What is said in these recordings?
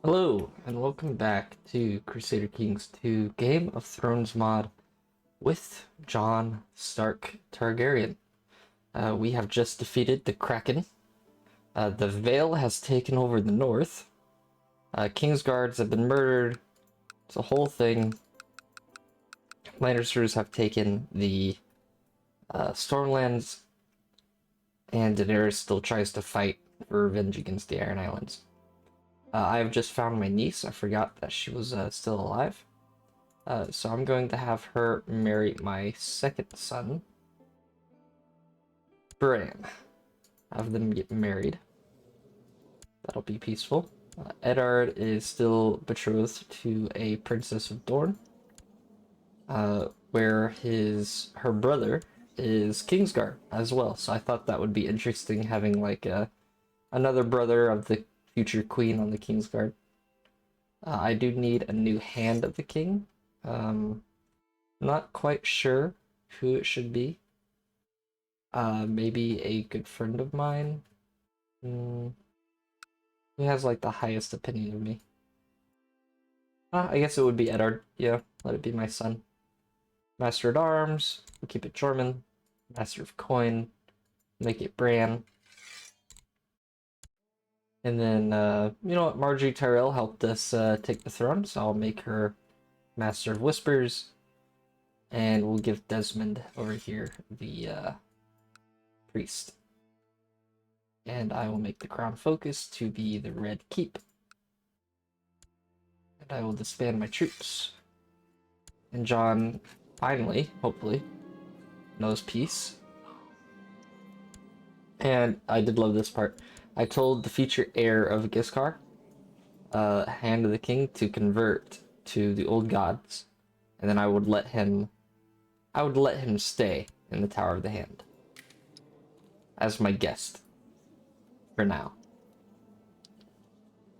Hello, and welcome back to Crusader Kings 2 Game of Thrones mod with Jon Stark Targaryen. We have just defeated the Kraken. The Vale has taken over the north. King's guards have been murdered. It's a whole thing. Lannisters have taken the Stormlands, and Daenerys still tries to fight for revenge against the Iron Islands. I have just found my niece. I forgot that she was still alive. So I'm going to have her marry my second son, Bran. Have them get married. That'll be peaceful. Eddard is still betrothed to a princess of Dorne, where her brother is Kingsguard as well. So I thought that would be interesting, having like another brother of the future queen on the Kingsguard. I do need a new hand of the king. Not quite sure who it should be. Maybe a good friend of mine. Who has like the highest opinion of me? I guess it would be Eddard. Yeah, let it be my son. Master at Arms, we'll keep it Jorman. Master of Coin, make it Bran. And then, you know what? Marjorie Tyrell helped us take the throne, so I'll make her Master of Whispers. And we'll give Desmond over here the priest. And I will make the crown focus to be the Red Keep. And I will disband my troops. And Jon, finally, hopefully, knows peace. And I did love this part. I told the future heir of Giscard, Hand of the King, to convert to the old gods, and then I would let him stay in the Tower of the Hand as my guest for now,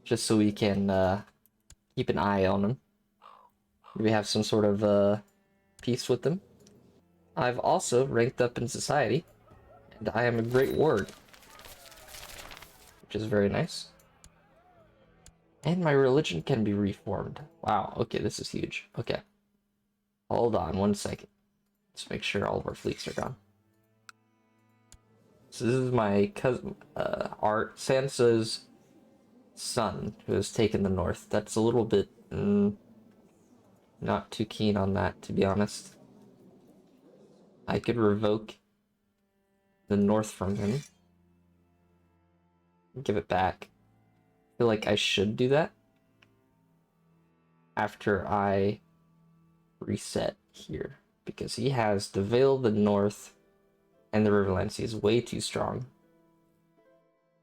just so we can keep an eye on him. Maybe have some sort of peace with them. I've also ranked up in society, and I am a great ward, which is very nice. And my religion can be reformed. Wow, okay, this is huge. Okay. Hold on 1 second. Let's make sure all of our fleets are gone. So this is my cousin, Sansa's son, who has taken the north. That's a little bit not too keen on that, to be honest. I could revoke the north from him. Give it back. I feel like I should do that after I reset here, because he has the Vale, the north, and the Riverlands. He's way too strong.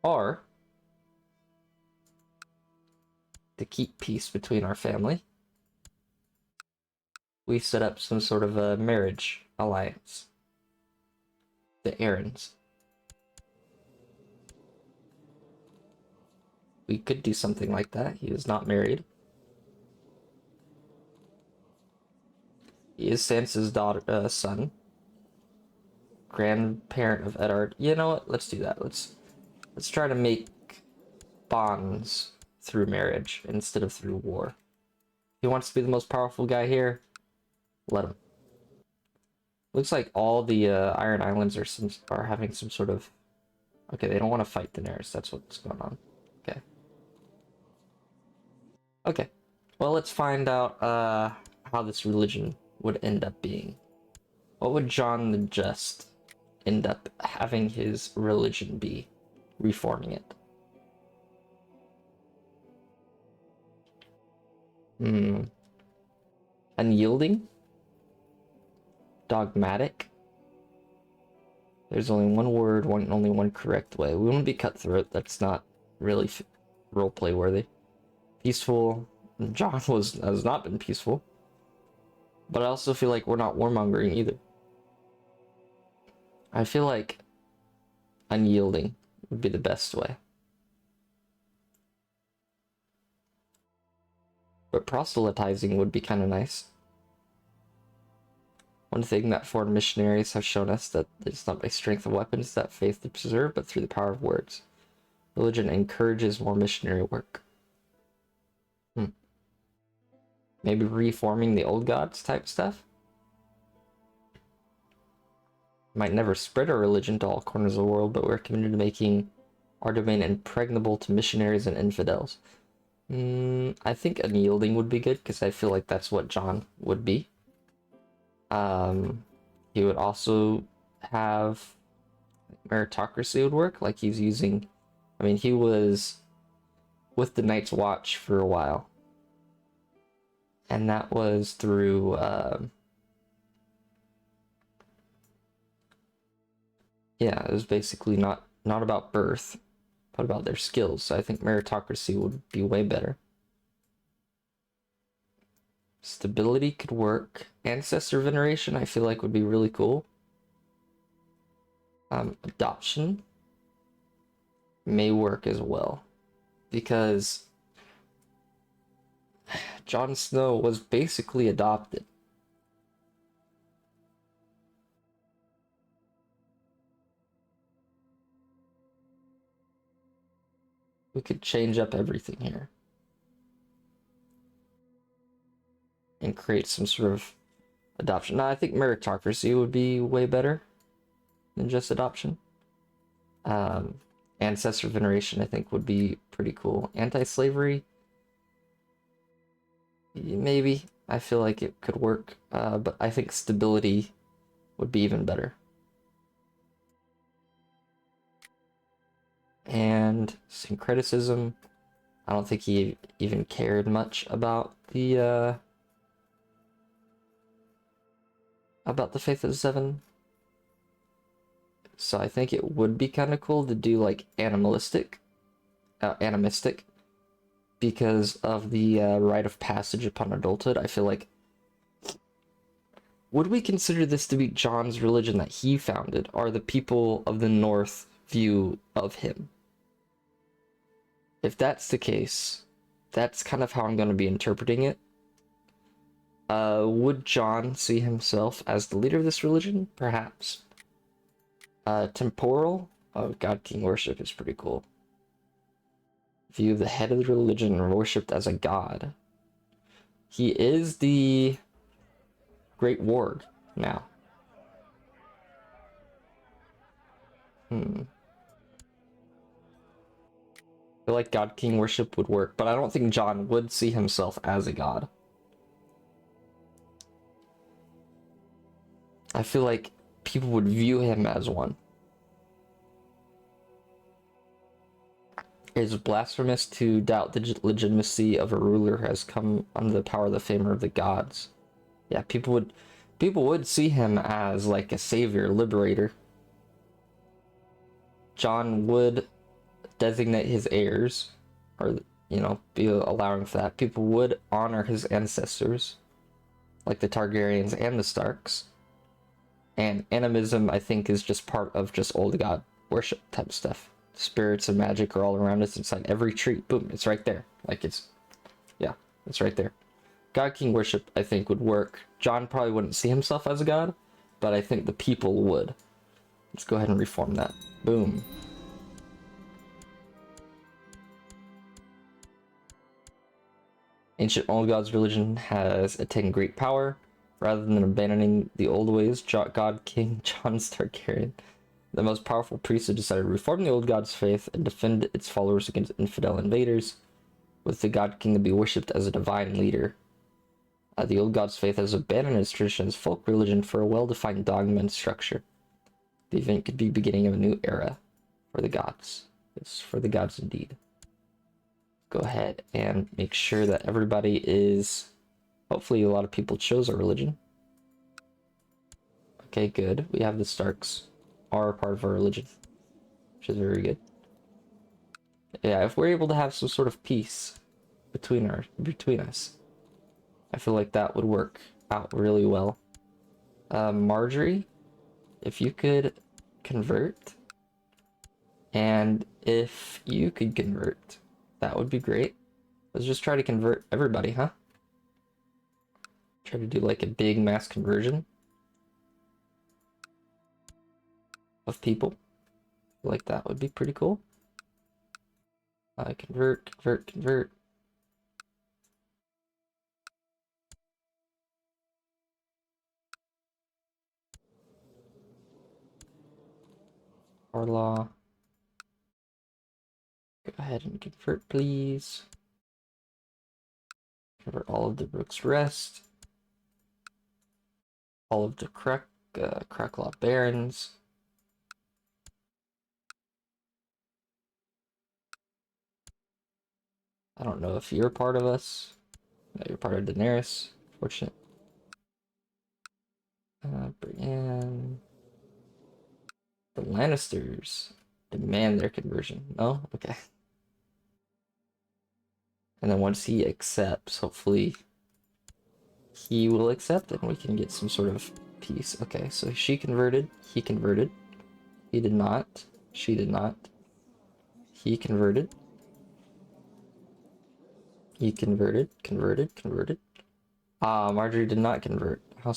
Or, to keep peace between our family, we set up some sort of a marriage alliance. The Aarons. We could do something like that. He is not married. He is Sansa's daughter, son. Grandparent of Eddard. You know what? Let's do that. Let's try to make bonds through marriage instead of through war. He wants to be the most powerful guy here. Let him. Looks like all the Iron Islands are having some sort of. Okay, they don't want to fight Daenerys. That's what's going on. Okay. Okay. Well, let's find out how this religion would end up being. What would Jon the Just end up having his religion be? Reforming it. Unyielding? Dogmatic? There's only one word, only one correct way. We wouldn't be cutthroat. That's not really roleplay worthy. Peaceful. Jon has not been peaceful. But I also feel like we're not warmongering either. I feel like unyielding would be the best way. But proselytizing would be kind of nice. One thing that foreign missionaries have shown us, that it's not by strength of weapons that faith is preserved, but through the power of words. Religion encourages more missionary work. maybe reforming the old gods type stuff. Might never spread our religion to all corners of the world, but we're committed to making our domain impregnable to missionaries and infidels. I think unyielding would be good, because I feel like that's what Jon would be. He would also have meritocracy would work, like he's using... I mean, he was with the Night's Watch for a while. And that was through... yeah, it was basically not about birth, but about their skills. So I think meritocracy would be way better. Stability could work. Ancestor veneration, I feel like, would be really cool. Adoption may work as well, because Jon Snow was basically adopted. We could change up everything here and create some sort of adoption. Now, I think meritocracy would be way better than just adoption. Ancestor veneration, I think, would be pretty cool. Anti-slavery, maybe. I feel like it could work, but I think stability would be even better. And syncretism, I don't think he even cared much about the Faith of the Seven. So I think it would be kind of cool to do like animistic, because of the rite of passage upon adulthood. I feel like, would we consider this to be Jon's religion that he founded, or the people of the North view of him? If that's the case, that's kind of how I'm going to be interpreting it. Would Jon see himself as the leader of this religion? Perhaps. Temporal? Oh, God King worship is pretty cool. View the head of the religion and worshipped as a god. He is the Great Warg now. I feel like God King worship would work, but I don't think Jon would see himself as a god. I feel like people would view him as one. It is blasphemous to doubt the legitimacy of a ruler who has come under the power of the favor of the gods. Yeah, people would see him as like a savior, liberator. Jon would designate his heirs, or be allowing for that. People would honor his ancestors, like the Targaryens and the Starks. And animism, I think, is just part of just old god worship type stuff. Spirits and magic are all around us. It's like every tree. Boom, it's right there. Like it's right there. God King worship, I think, would work. Jon probably wouldn't see himself as a god, but I think the people would. Let's go ahead and reform that. Boom. Ancient old gods religion has attained great power. Rather than abandoning the old ways, God King Jon Targaryen, the most powerful priest, have decided to reform the old god's faith and defend its followers against infidel invaders, with the God King to be worshipped as a divine leader. The old god's faith has abandoned its tradition as folk religion for a well-defined dogma and structure. The event could be beginning of a new era for the gods. It's for the gods indeed. Go ahead and make sure that everybody is... Hopefully a lot of people chose our religion. Okay, good. We have the Starks are part of our religion, which is very good. Yeah, if we're able to have some sort of peace between us, I feel like that would work out really well. Marjorie, if you could convert, and if you could convert, that would be great. Let's just try to convert everybody, huh? Try to do like a big mass conversion of people. Like that would be pretty cool. Convert. Orlaw. Go ahead and convert, please. Convert all of the Rook's Rest. All of the Cracklaw Barons. I don't know if you're part of us. No, you're part of Daenerys. Fortunate. Brienne. The Lannisters demand their conversion. No? Okay. And then once he accepts, hopefully he will accept and we can get some sort of peace. Okay, so she converted. He converted. He did not. She did not. He converted. He converted. Converted. Marjorie did not convert. How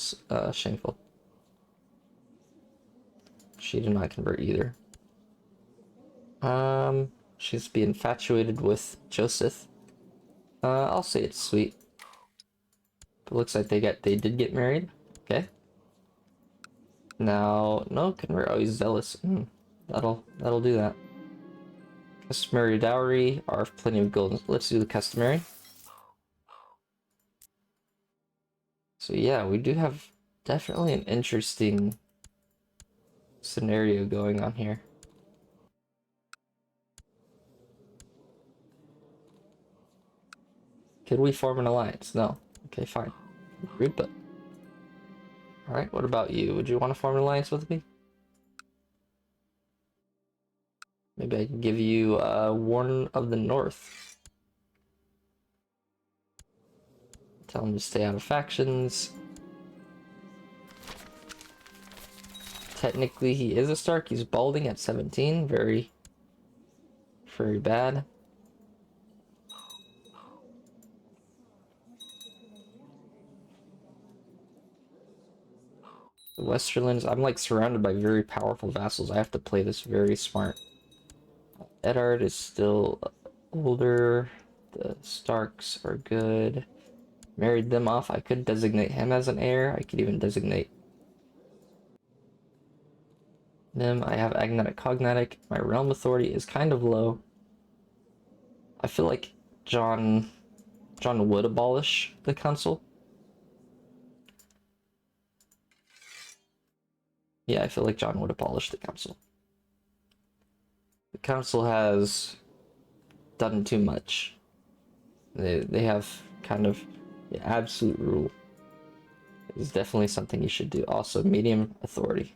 shameful. She did not convert either. She's being infatuated with Joseph. I'll say it's sweet. But looks like they did get married. Okay. Now, no, convert. Oh, he's zealous. That'll do that. Customary dowry are plenty of gold. Let's do the customary. So yeah, we do have definitely an interesting scenario going on here. Could we form an alliance? No. Okay, fine. Rude, but... Alright, what about you? Would you want to form an alliance with me? Maybe I can give you Warden of the North. Tell him to stay out of factions. Technically, he is a Stark. He's balding at 17. Very bad. The Westerlands, I'm like surrounded by very powerful vassals. I have to play this very smart. Eddard is still older. The Starks are good. Married them off. I could designate him as an heir. I could even designate them. I have agnatic cognatic. My realm authority is kind of low. I feel like Jon would abolish the council. Yeah, I feel like Jon would abolish the council. The council has done too much. They have kind of the absolute rule. It's definitely something you should do. Also, medium authority.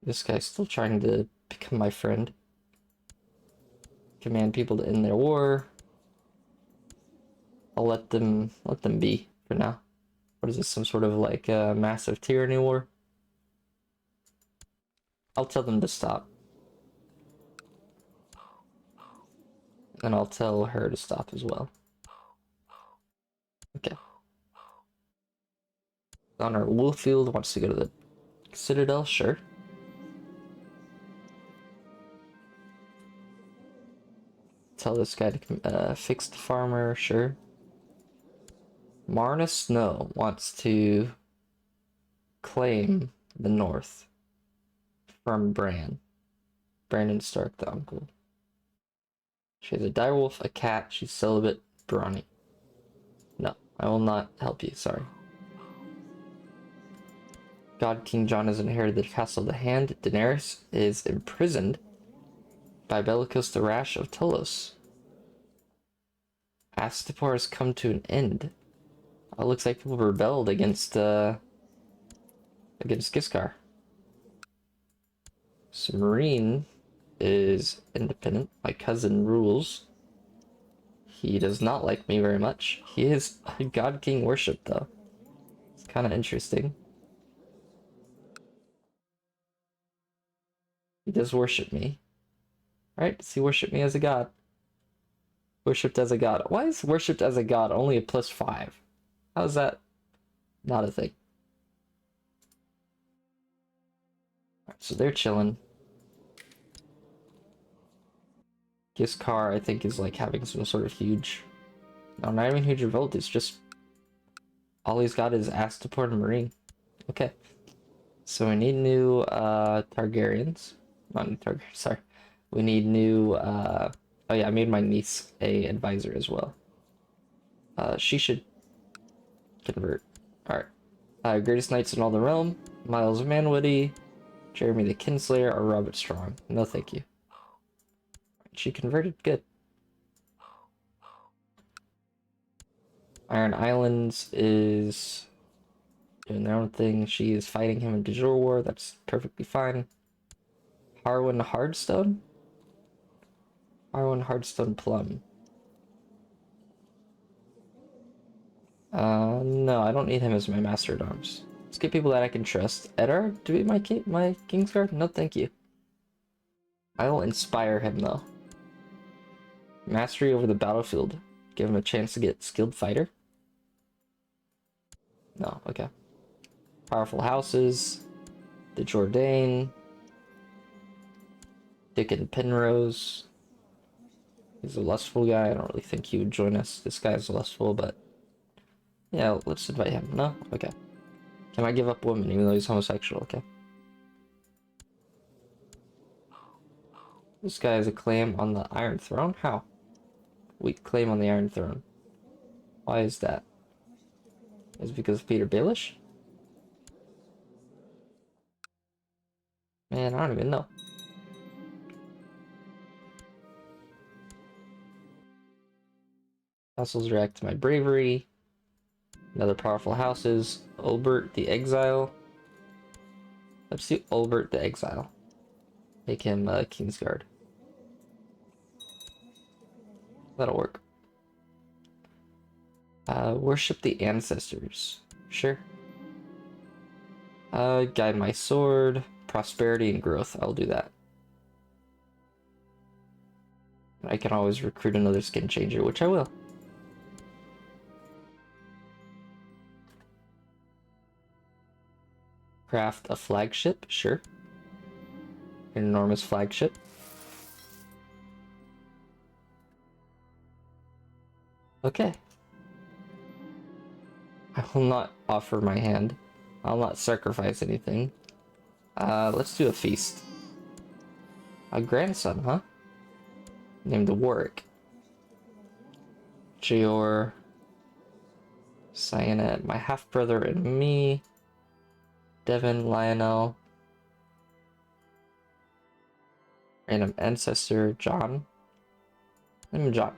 This guy's still trying to become my friend. Command people to end their war. I'll let them be for now. What is this? Some sort of like a massive tyranny war? I'll tell them to stop. And I'll tell her to stop as well. Okay. Honor Wolffield wants to go to the Citadel, sure. Tell this guy to fix the farmer, sure. Marna Snow wants to claim the North from Brandon Stark, the uncle. She has a direwolf, a cat, she's celibate, brawny. No, I will not help you, sorry. God King Jon has inherited the castle of the Hand. Daenerys is imprisoned by Bellicose the Rash of Telos. Astapor has come to an end. It looks like people rebelled against Giscard. So Marine is independent. My cousin rules. He does not like me very much. He is a God King worship though. It's kind of interesting. He does worship me. Right? Does he worship me as a god? Worshipped as a god. Why is worshipped as a god only a +5? How is that not a thing? Alright, so they're chilling. Giscard, I think, is like having some sort of huge... No, not even huge revolt. It's just... All he's got is Astapor and Marine. Okay. So we need new Targaryens. Not new Targaryens, sorry. We need new oh yeah, I made my niece a advisor as well. She should convert. Alright. Greatest knights in all the realm. Miles Manwitty, Jeremy the Kinslayer, or Robert Strong. No thank you. She converted, good. Iron Islands is doing their own thing. She is fighting him in digital war. That's perfectly fine. Harwin Hardstone? Harwin Hardstone Plum. No, I don't need him as my master at arms. Let's get people that I can trust. Eddard, do we my Kingsguard? No, thank you. I will inspire him though. Mastery over the battlefield. Give him a chance to get skilled fighter. No, okay. Powerful houses. The Jourdain. Dickon Penrose. He's a lustful guy. I don't really think he would join us. This guy's lustful, but yeah, let's invite him. No? Okay. Can I give up women even though he's homosexual? Okay. This guy has a claim on the Iron Throne? How? Weak claim on the Iron Throne. Why is that? Is it because of Peter Baelish? Man, I don't even know. Vassals react to my bravery. Another powerful houses. Olbert the Exile. Let's do Olbert the Exile. Make him Kingsguard. That'll work. Worship the ancestors. Sure. Guide my sword. Prosperity and growth. I'll do that. I can always recruit another skin changer, which I will. Craft a flagship. Sure. An enormous flagship. Okay. I will not offer my hand. I'll not sacrifice anything. Let's do a feast. A grandson, huh? Named Warwick. Jeor. Cyanet, my half-brother and me. Devon, Lionel. Random ancestor, Jon. Name him Jon.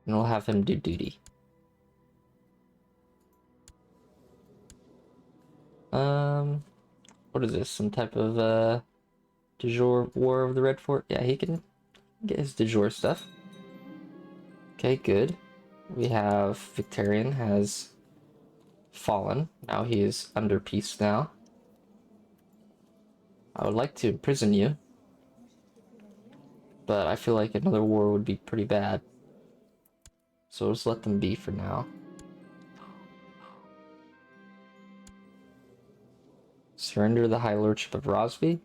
And we'll have him do duty. What is this? Some type of du jour War of the Red Fort? Yeah, he can get his du jour stuff. Okay, good. We have Victorian has fallen. Now he is under peace now. I would like to imprison you, but I feel like another war would be pretty bad. So just let them be for now. Surrender the High Lordship of Rosby?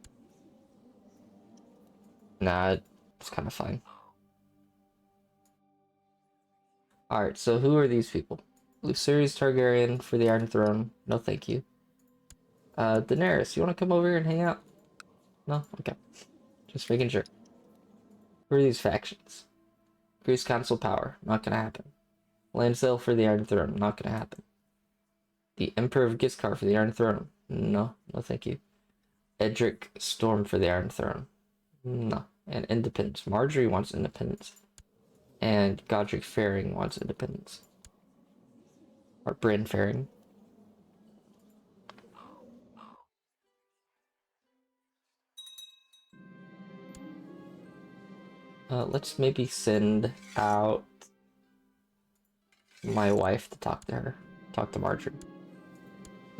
Nah, it's kind of fine. Alright, so who are these people? Lucerys Targaryen for the Iron Throne. No thank you. Daenerys, you want to come over here and hang out? No? Okay. Just making sure. Who are these factions? Increase council power. Not gonna happen. Lancel for the Iron Throne. Not gonna happen. The Emperor of Giscard for the Iron Throne. No. No thank you. Edric Storm for the Iron Throne. No. And independence. Marjorie wants independence. And Godric Faring wants independence. Or Bran Faring. Let's maybe send out my wife to talk to her. Talk to Marjorie.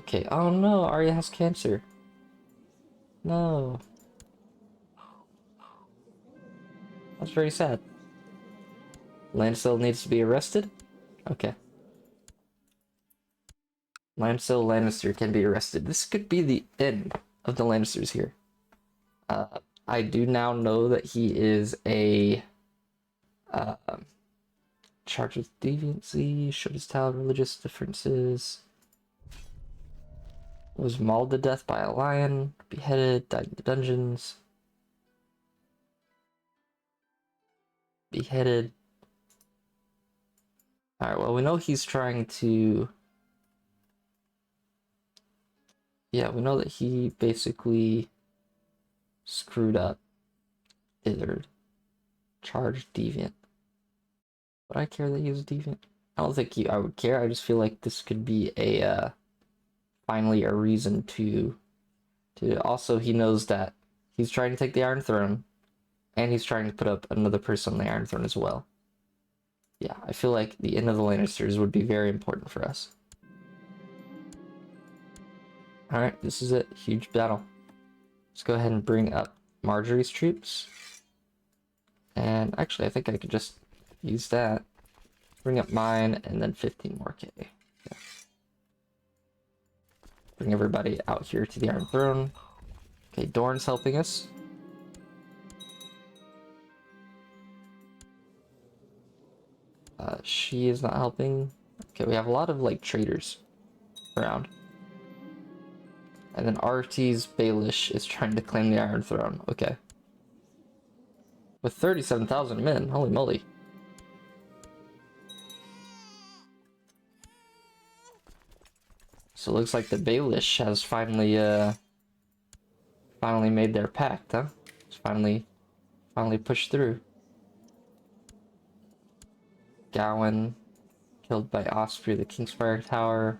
Okay, oh no, Arya has cancer. No. That's very sad. Lancel needs to be arrested? Okay. Lancel Lannister can be arrested. This could be the end of the Lannisters here. I do now know that he is a Charged with deviancy, showed his talent, religious differences. Was mauled to death by a lion, beheaded, died in the dungeons. Beheaded. Alright, well, we know he's trying to... Yeah, we know that he basically screwed up. Ithered. Charged deviant. Would I care that he was deviant? I don't think I would care. I just feel like this could be a finally a reason to also, he knows that he's trying to take the Iron Throne, and he's trying to put up another person on the Iron Throne as well. Yeah, I feel like the end of the Lannisters would be very important for us. Alright, this is it. Huge battle. Let's go ahead and bring up Marjorie's troops. And actually, I think I could just use that. Bring up mine, and then 15 more K. Yeah. Bring everybody out here to the Iron Throne. Okay, Dorne's helping us. She is not helping. Okay, we have a lot of, like, traitors around. And then RT's Baelish is trying to claim the Iron Throne. Okay. With 37,000 men. Holy moly. So it looks like the Baelish has finally made their pact, huh? It's finally pushed through. Gawain killed by Osprey, the Kingsfire Tower.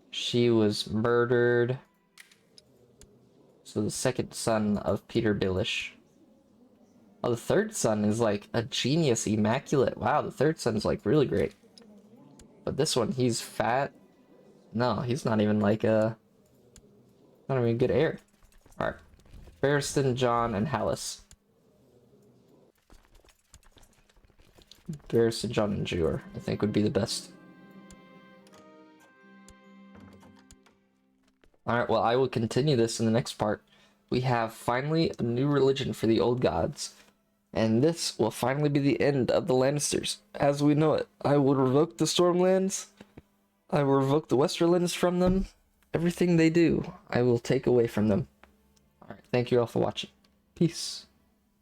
She was murdered. So the second son of Peter Baelish. Oh, the third son is like a genius, immaculate. Wow, the third son's like really great. But this one, he's fat. No, he's not even like not even a good heir. Alright. Barristan, Jon, and Hallis. Barristan, Jon, and Jewer, I think would be the best. Alright, well, I will continue this in the next part. We have finally a new religion for the old gods. And this will finally be the end of the Lannisters, as we know it. I will revoke the Stormlands. I will revoke the Westerlands from them. Everything they do, I will take away from them. Alright, thank you all for watching. Peace.